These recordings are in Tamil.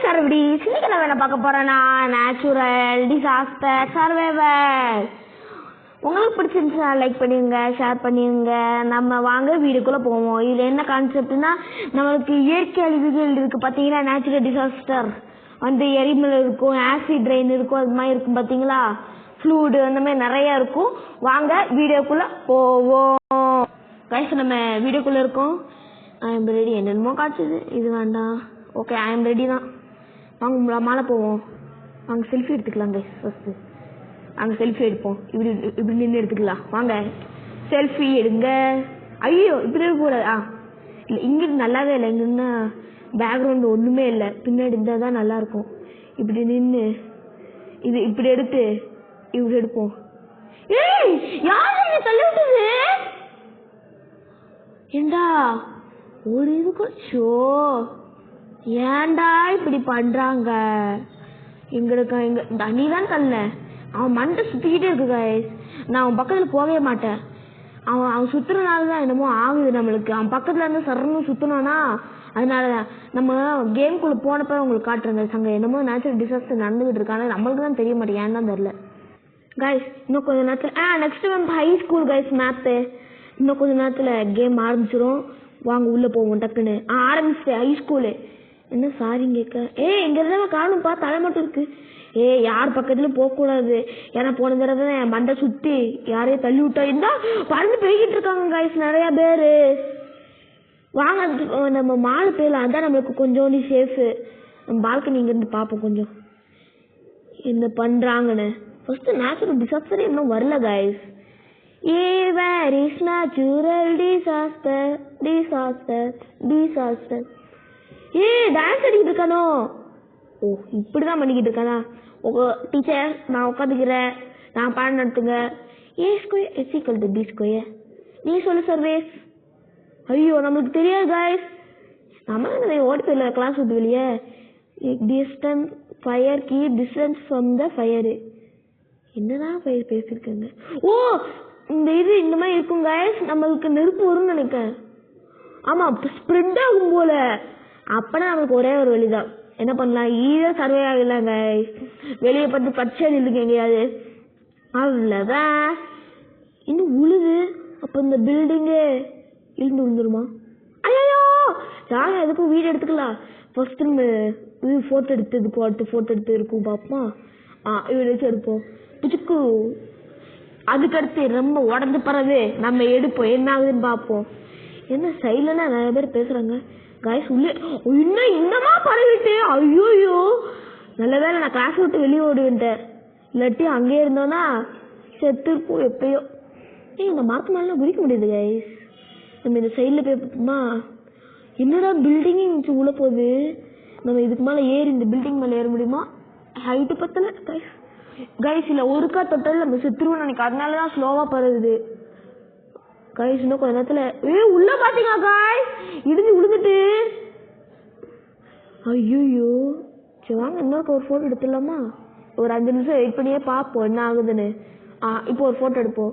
சர்வீஸ் இன்னைக்கு நான் என்ன பார்க்க போறேன்னா நேச்சுரல் டிசாஸ்டர் சர்வைவல். உங்களுக்கு பிடிச்சிருந்துச்சுன்னா லைக் பண்ணிடுங்க, ஷேர் பண்ணிடுங்க. நம்ம வாங்க வீடுக்குள்ளே போவோம். இதில் என்ன கான்செப்ட்னா, நம்மளுக்கு இயற்கை அழிவுகள் இருக்குது பார்த்தீங்களா. நேச்சுரல் டிசாஸ்டர் வந்து எரிமலை இருக்கும், ஆசிட் ரெயின் இருக்கும், அது மாதிரி இருக்கும் பார்த்தீங்களா. ஃப்ளூடு அந்த மாதிரி நிறையா இருக்கும். வாங்க வீடியோக்குள்ளே போவோம். கைஸ் நம்ம வீடியோக்குள்ளே இருக்கோம். I am ready. என்னென்னமோ காய்ச்சுது, இது வேண்டாம். ஓகே, ஐ எம் ரெடி தான். வாங்க மேலே போவோம். வாங்க செல்ஃபி எடுத்துக்கலாம் கைஸ். ஃபஸ்ட்டு அங்கே செல்ஃபி எடுப்போம். இப்படி நின்று எடுத்துக்கலாம். வாங்க செல்ஃபி எடுங்க. ஐயோ இப்படி இருக்கக்கூடாது. இல்லை இங்கிட்டு நல்லாவே இல்லை. இங்கன்னா பேக்ரவுண்டு ஒன்றுமே இல்லை. பின்னாடி இருந்தால் தான் நல்லாயிருக்கும். இப்படி நின்று இது இப்படி எடுத்து இப்படி எடுப்போம். ஏய் யார் என்ன தள்ளி விட்டது? ஏண்டா ஒரு இதுக்கோ ஏண்டா இப்படி பண்ணுறாங்க? எங்களுக்கு எங்க நீ தான் தள்ள. அவன் மண்டை சுற்றிக்கிட்டே இருக்கு கைஸ். நான் அவன் பக்கத்தில் போகவே மாட்டேன். அவன் சுற்றுறனால தான் என்னமோ ஆகுது நம்மளுக்கு. அவன் பக்கத்தில் இருந்து சரணும் சுற்றினானா, அதனால தான் நம்ம கேம்குள்ளே போனப்போ உங்களுக்கு காட்டுறேங்க. அங்கே என்னமோ நேச்சுரல் டிசாஸ்டர் நடந்துகிட்டு இருக்காங்க. நம்மளுக்கு தான் தெரிய மாட்டேன், ஏன் தான் தெரில கைஸ். இன்னும் கொஞ்சம் நேரத்தில் நெக்ஸ்ட் வந்து ஹை ஸ்கூல் கைஸ் மேப்பு. இன்னும் கொஞ்சம் நேரத்தில் கேம் ஆரம்பிச்சிடும். வாங்க உள்ளே போவோம் டக்குன்னு. ஆரம்பிச்சிட்டு ஹை ஸ்கூலு. என்ன சாரிங்க கேட்க? இங்கே இருந்தால் காணும்ப்பா, தலை மட்டும் இருக்குது. யார் பக்கத்துலையும் போகக்கூடாது. ஏன்னா போன தடவை என் மண்டை சுற்றி யாரையும் தள்ளி விட்டா இருந்தால் பறந்து போய்கிட்டு இருக்காங்க கைஸ் நிறையா பேர். வாங்க நம்ம மாலை போயிடலாம். அதான் நம்மளுக்கு கொஞ்சோண்டி சேஃபு. நம்ம பால்கனி இங்கேருந்து பார்ப்போம் கொஞ்சம் என்ன பண்ணுறாங்கன்னு. ஃபஸ்ட்டு நேச்சுரல் டிசாஸ்டர் இன்னும் வரல guys. Where is natural disaster disaster disaster. Dance அடிக்கிட்டு இருக்கானோ? ஓ இப்படிதான் பண்ணிக்கிட்டு இருக்கானா? டீச்சர் நான் உட்காந்துக்கிறேன், நான் பாடம் நடத்துங்க. A square is equal to B square. நீ சொல்லு சர்வேஸ். ஐயோ நம்மளுக்கு தெரியாது கைஸ். நம்ம ஓடி போயிடல கிளாஸ் விட்டு வெளியே. Distance fire keep distance from the fire. என்னதான் ஃபயர் பேசியிருக்காங்க? ஓ இந்த மாதிரி இருக்கும் கைஸ். நம்மளுக்கு நெருப்பு வரும்னு நினைக்கிறேன். ஆமாம் ஸ்ப்ரெட் ஆகும் போல. அப்பனா நம்மளுக்கு ஒரே ஒரு வழிதான். என்ன பண்ணலாம்? சர்வே ஆகலாங்க. வெளியே பார்த்து பச்சை நில்லுங்க எங்கேயாவது. அவ்வளோதான். இன்னும் உழுது. அப்போ இந்த பில்டிங்கு இழுந்து விழுந்துருமா? ஐயோ யாரும் எதுக்கும் வீடு எடுத்துக்கலாம். ஃபர்ஸ்ட் நம்ம ஃபோட்டோ எடுத்ததுக்கு அடுத்து ஃபோட்டோ எடுத்து இருக்கும் பார்ப்போமா. வீடு வச்சு எடுப்போம். பிச்சுக்கு அதுக்கடுத்து ரொம்ப உடஞ்சு போகிறது நம்ம எடுப்போம். என்ன ஆகுதுன்னு பார்ப்போம். என்ன சைலண்டாக நிறைய பேர் பேசுகிறாங்க கைஸ். உள்ளே இன்னும் இன்னமா பரவிட்டு. ஐயோயோ நல்ல வேலை நான் கிளாஸ் விட்டு வெளியே ஓடுவேன்ட்டேன். இல்லாட்டி அங்கேயே இருந்தோன்னா செத்துருப்போம் எப்பயோ. இந்த மரத்து மேலாம் குதிக்க முடியுது கைஸ். நம்ம இந்த சைடில் போய் பார்ப்போமா. என்னடா பில்டிங் இருந்துச்சு உள்ள போகுது. நம்ம இதுக்கு மேலே ஏறி இந்த பில்டிங் மேலே ஏற முடியுமா? ஹைட்டு பத்தலை கைஸ். கைஸ் இல்லை ஒருக்கா தொட்டாலும் நம்ம செத்துருவோம் நினைக்க. அதனால தான் ஸ்லோவாக பரவுது கைஸ். இன்னும் கொஞ்ச நேரத்தில் உள்ள பார்த்தீங்க கைஸ் இடிஞ்சு விழுந்துட்டு. ஐயோயோ சரி வாங்க இன்னொரு ஒரு ஃபோட்டோ எடுத்துடலாமா? ஒரு 5 நிமிஷம் வெயிட் பண்ணியே பார்ப்போம் என்ன ஆகுதுன்னு. இப்போ ஒரு ஃபோட்டோ எடுப்போம்.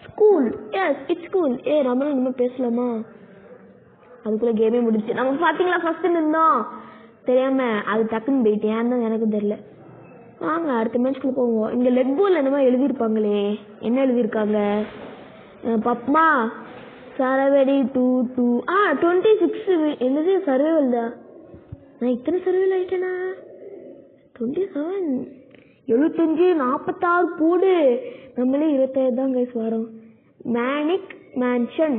School it's school. நம்மளும் இனிமேல் பேசலாமா? அதுக்குள்ளே கேமே முடிச்சு. நம்ம பார்த்தீங்களா ஃபஸ்ட்டு நின்றோம் தெரியாம அது டக்குன்னு போயிட்டு. ஏன் தான் எனக்கு தெரியல. வாங்க அடுத்த மேட்ச்குள்ளே போவோம். இங்கே லெக் பால் என்னமோ எழுதியிருப்பாங்களே, என்ன எழுதியிருக்காங்க பப்மா? சரவெடி 2 26. என்னது சர்வேவல் தான்? நான் இத்தனை சர்வேவல் ஆகிட்டேனா? 27 75 46 போடு. நம்மளே 27 தான் கைஸ் வரோம். மேனிக் மேன்ஷன்.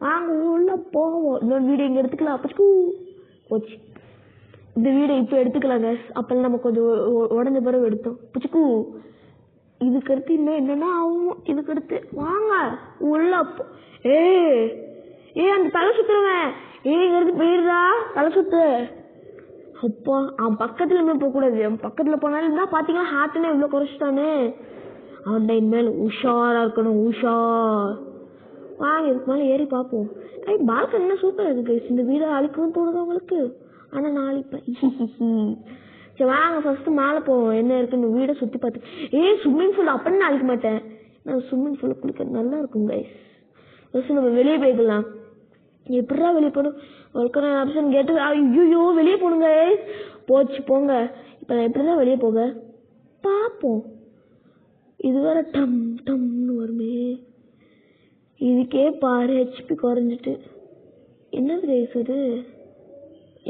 வாங்க உள்ள போவோம். இன்னொரு வீடியோ இங்கே எடுத்துக்கலாம். போச்சு இந்த வீடியோ இப்போ எடுத்துக்கலாம் கைஸ். அப்போ நம்ம கொஞ்சம் உடஞ்ச பிறகு எடுத்தோம். புச்சுக்கு இதுக்கடுத்து இன்னும் என்னென்னா ஆகும். இதுக்கடுத்து வாங்க உள்ள அந்த தலை சுத்துறவன் இங்கிருந்து போயிடுறா. தலை சுத்து. அப்பா அவன் பக்கத்துல இனிமேல் போகக்கூடாது. அவன் பக்கத்தில் போனாலும் இருந்தால் பார்த்தீங்கன்னா ஹார்ட்டுன்னு இவ்வளோ குறைச்சிட்டானே. அவன் தான் இனிமேல் உஷாராக இருக்கணும். உஷார். வாங்க இதுக்கு மேலே ஏறி பார்ப்போம். பால்கனி என்ன சூப்பராக இருக்குது. இந்த வீடை அழிக்கவும் தோணுது அவங்களுக்கு. ஆனால் நான் அழிப்பேன். சரி வாங்க ஃபஸ்ட்டு மேலே போவோம். என்ன இருக்குன்னு வீடை சுற்றி பார்த்து. ஸ்விம்மிங் பூல் அப்படின்னு நான் அழிக்க மாட்டேன். நான் ஸ்விம்மிங் பூலில் குளிக்க நல்லா இருக்கும் கைஸ். ஃபஸ்ட்டு நம்ம வெளியே போய்க்கலாம். எப்படிடா வெளியே போகணும் வல்கனோ ஆப்ஷன் கேட்டு ஐயோ வெளியே போகணுங்க போச்சு போங்க இப்போ நான் எப்படிதான் வெளியே போக பார்ப்போம் இது வேற டம் டம்னு வருமே இதுக்கே பாரு ஹெச்பி குறைஞ்சிட்டு என்னது கைஸ் இது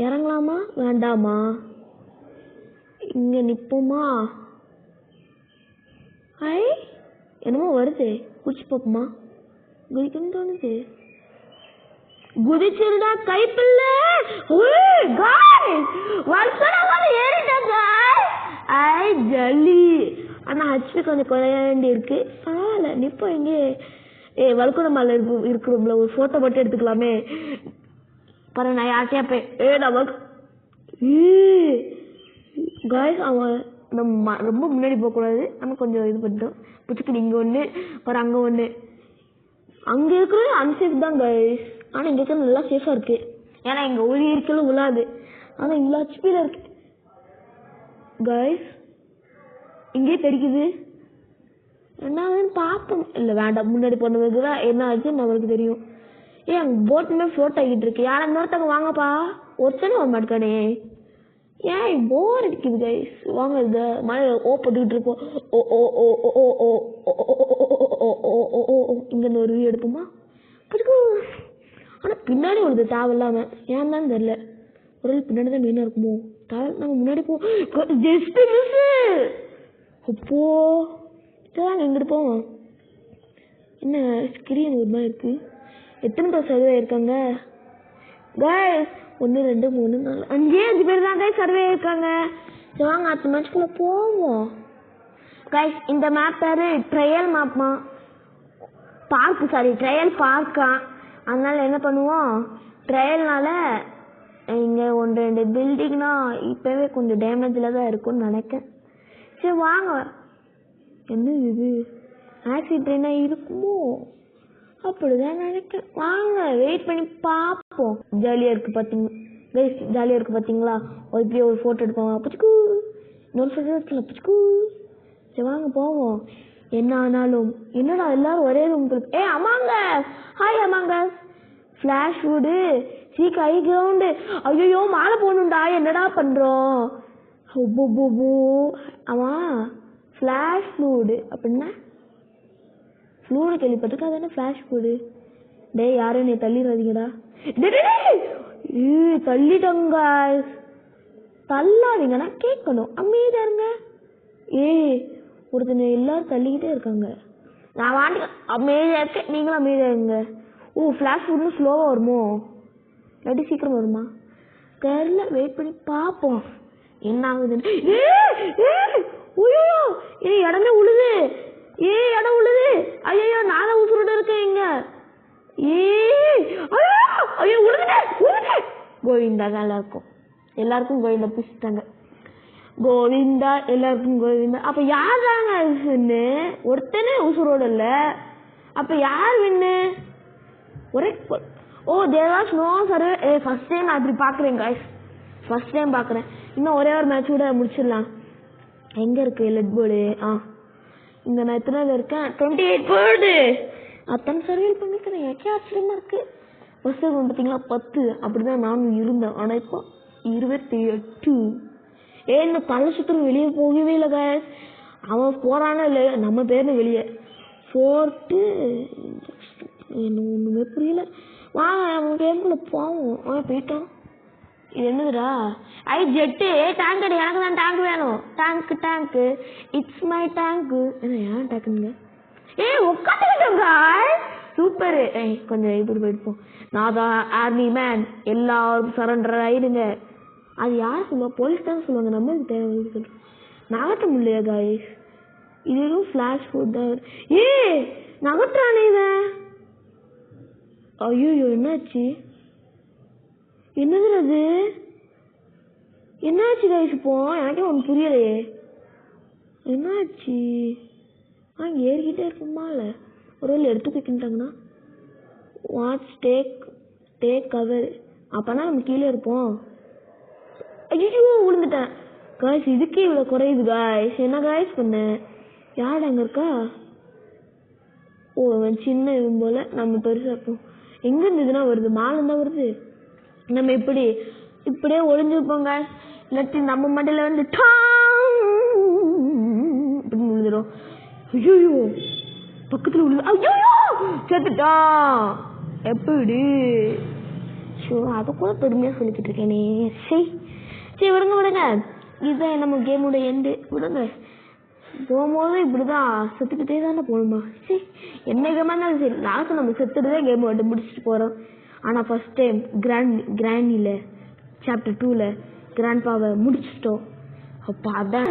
இறங்கலாமா வேண்டாமா இங்கே நிற்போமா ஐ என்னமோ வருது குடிச்சு பார்ப்போமா குதிக்கணும்னு தோணுது குதிச்சிருடா கைப்பில்ல ஏறிட்டாங்க ஐ ஜல்லி ஆனா ஹெச்பி கொஞ்சம் குறைய வேண்டி இருக்கு பரவாயில்ல நிப்போ எங்கே வல்கனோ மலை இருக்கிறோம்ல ஒரு போட்டோ மட்டும் எடுத்துக்கலாமே பாரு நான் யார்கிட்டயா போய் நான் காய்ஸ் அவன் நம்ம ரொம்ப முன்னாடி போகக்கூடாது நம்ம கொஞ்சம் இது பண்ணிட்டோம் புச்சுக்கு இங்கே ஒன்று பாரு அங்கே ஒன்று அங்கே இருக்கிறது அன்சேஃப் தான் காய்ஸ் ஆனால் இங்கே இருக்கிறது நல்லா சேஃபாக இருக்கு ஏன்னா இங்கே ஒரு இருக்கலும் விழாது ஆனால் இவ்வளோ ஹெச்பியில் இருக்கு காய்ஸ் இங்கேயே தெரிக்குது என்னாதுன்னு பார்ப்போம் இல்லை வேண்டாம் முன்னாடி போனதுக்கு தான் என்ன ஆச்சுன்னு நம்மளுக்கு தெரியும் அங்கே போட்டுமே ஃப்ளோட் ஆகிட்டு இருக்கு யாரை இன்னொருத்தங்க வாங்கப்பா ஒருத்தனே வர மாட்டேக்கானே ஏன் போர் அடிக்குது கைஸ் வாங்க இந்த மழை போட்டுக்கிட்டு இருக்கோம் ஓ ஓ ஓ ஓ ஓ ஓ ஓ ஓ இங்கேருந்து ஒரு வியூ எடுப்போமா ஆனால் பின்னாடி வருது தேவையில்லாம ஏன் தான் தெரியல ஒரு பின்னாடி தான் மெயினாக இருக்குமோ தேவை நம்ம முன்னாடி போ ஜஸ்ட் மிஸ் அப்போ இதான் எங்கிட்டு போவோம் என்ன ஸ்கிரீன் ஒரு மாதிரி இருக்கு எத்தனை பேர் சர்வே இருக்காங்க கைஸ் 1 2 3 4 5 பேர் தான் கைஸ் சர்வே இருக்காங்க சரி வாங்க அடுத்த மேட்ச்குள்ளே போவோம் கைஸ் இந்த மேப் பேர் ட்ரையல் மேப்மா ட்ரையல் பார்க்கா அதனால என்ன பண்ணுவோம் ட்ரையல்னால இங்கே 1 2 பில்டிங்னா இப்போவே கொஞ்சம் டேமேஜில் தான் இருக்கும்னு நினைக்கிறேன் சரி வாங்க என்ன இது ஆக்சிடென்ட் இருக்குமோ அப்படிதான் நினைக்கிறேன் வாங்க வெயிட் பண்ணி பார்ப்போம் ஜாலியாக இருக்குது பார்த்தீங்க ஜாலியாக இருக்குது பார்த்தீங்களா இப்படியே ஒரு ஃபோட்டோ எடுப்போம் புச்சுக்கு இன்னொரு ஃபோட்டோ எடுக்கலாம் புச்சுக்கு சரி வாங்க போவோம் என்ன ஆனாலும் என்னடா எல்லாரும் ஒரே ரூம் அம்மாங்க ஹாய் அம்மாங்க ஃப்ளாஷ் வுடு ஹை கிரவுண்டு ஐயோ மாலை போகணுண்டா என்னடா பண்ணுறோம் ஆமாம் ஃப்ளாஷ் வுடு அப்படின்னா ஃப்ளூடு கேள்விப்பட்டிருக்கா தானே ஃப்ளாஷ் வுடு டேய் யாரும் நீ தள்ளிடாதீங்கடா தள்ளிட்டோங்க தள்ளாதீங்கன்னா கேட்கணும் அமைதியா இருங்க ஒருத்தனை எல்லாரும் தள்ளிக்கிட்டே இருக்காங்க நான் வாண்டி அமைதியா இருக்கேன் நீங்களும் அமைதியா இருங்க ஃப்ளாஷ் வுட்னு ஸ்லோவாக வருமோ இல்லாட்டி சீக்கிரம் வருமா தெரியல வெயிட் பண்ணி பார்ப்போம் என்ன ஆகுதுன்னு இது இடமே உழுது இடம் உழுது ஐயோ நானும் உசுரோட இருக்கேன் இங்க ஐயோ உழுதுட்டேன் கோவிந்தா தான் எல்லாருக்கும் கோவிந்தா பிடிச்சிட்டாங்க கோவிந்தா எல்லாருக்கும் கோவிந்தா அப்ப யார் தாங்க வின்னு ஒருத்தனே உசுரோட இல்ல அப்ப யார் வின்னு ஒரே தேவாஸ் நோ சர்வே ஃபர்ஸ்ட் டைம் நான் இப்படி பாக்குறேன் காய்ஸ் ஃபர்ஸ்ட் டைம் பாக்குறேன் இன்னும் ஒரே ஒரு மேட்ச் கூட முடிச்சிடலாம் எங்க இருக்கு லெட் போர்டு இங்க நான் எத்தனை இருக்கேன் 28 போர்டு அத்தனை சர்வேல் பண்ணிக்கிறேன் எனக்கே ஆச்சரியமா இருக்கு ஃபர்ஸ்ட் பார்த்தீங்களா 10 அப்படிதான் நானும் இருந்தேன் ஆனா இப்போ 28 இன்னும் தலை சுத்தம் வெளியே போகவே இல்லை காய்ஸ் அவன் போறானா இல்லை நம்ம பேர்னு வெளியே 4 என்ன ஒண்ணுமே புரியல வாங்க நம்ம பேருக்குள்ள போவோம் போயிட்டோம் இது என்னதுடா ஜெட்டு டேங்க் அடி எனக்கு தான் டேங்க் வேணும் டேங்க் இட்ஸ் மை டேங்க் என்ன ஏன் டேங்குங்க உட்காந்துக்கிட்டோங்க சூப்பரு கொஞ்சம் இப்படி போயிடுப்போம் நான் தான் ஆர்மி மேன் எல்லாரும் சரண்டர் ஆயிடுங்க அது யார் சொல்லுவா போலீஸ் தான் சொல்லுவாங்க நம்மளுக்கு தேவை சொல்றோம் நகட்ட முடியலையா காய்ஸ் இது எதுவும் ஃபிளாஷ் ஃபுட் தான் நகட்டுறானே இவன் ஐயோ என்னாச்சு என்னது அது என்னாச்சு கைஸ் இப்போ எனக்கே ஒன்று புரியலையே என்னாச்சு இங்கே ஏறிக்கிட்டே இருக்குமா இல்லை ஒரு வேலை எடுத்து போய்க்கிட்டாங்கன்னா வாட்ஸ் டேக் கவர் அப்போனா நம்ம கீழே இருப்போம் ஐயோ விழுந்துட்டேன் காய்ஸ் இதுக்கே இவ்வளோ குறையுது காய்ஸ் என்ன காய்ஸ் பண்ண யார் அங்கே இருக்கா அவன் சின்ன இவன் போல நம்ம பெருசாக இருப்போம் எங்க இருந்து இதெல்லாம் வருது? மாலை தான் வருது. நம்ம இப்படியே ஒளிஞ்சுப்போங்க. இல்லாட்டி நம்ம மண்டையில வந்து அப்படின்னு விழுந்துடும். ஐயோ பக்கத்துல விழுது. ஐயோ செத்துட்டான். எப்படி? ஷோ அதை கூட பெருமையா சொல்லிக்கிட்டு இருக்கேனே. சரி விடுங்க. இதுதான் நம்ம கேமோட எண்டு. விடுங்க. போகும்போது இப்படிதான் செத்துக்கிட்டே தானே போகணுமா? சரி என்ன கேமா இருந்தாலும் சரி லாஸ்ட் நம்ம செத்துட்டுதான் கேம் விட்டு முடிச்சுட்டு போறோம். ஆனா ஃபர்ஸ்ட் டைம் கிராண்டில சாப்டர் 2ல கிராண்ட்பாவை முடிச்சிட்டோம். அப்போ அதான்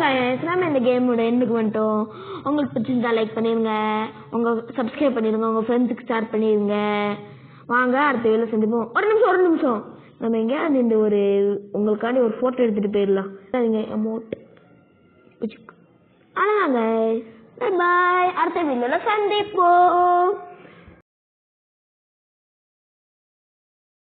நம்ம இந்த கேமோட எண்டுக்கு வந்துட்டோம். உங்களுக்கு பிடிச்சிருந்தா லைக் பண்ணிருங்க, சப்ஸ்கிரைப் பண்ணிருங்க, உங்க ஃப்ரெண்ட்ஸுக்கு ஷேர் பண்ணிருங்க. வாங்க அடுத்த வேலை சந்திப்போம். ஒரு நிமிஷம் நம்ம எங்கேயாவது இந்த உங்களுக்காண்டி ஒரு போட்டோ எடுத்துட்டு போயிடலாம். அமௌண்ட் அவ்வளோதாங்க. பாய். அடுத்த வீடியோல சந்திப்போம்.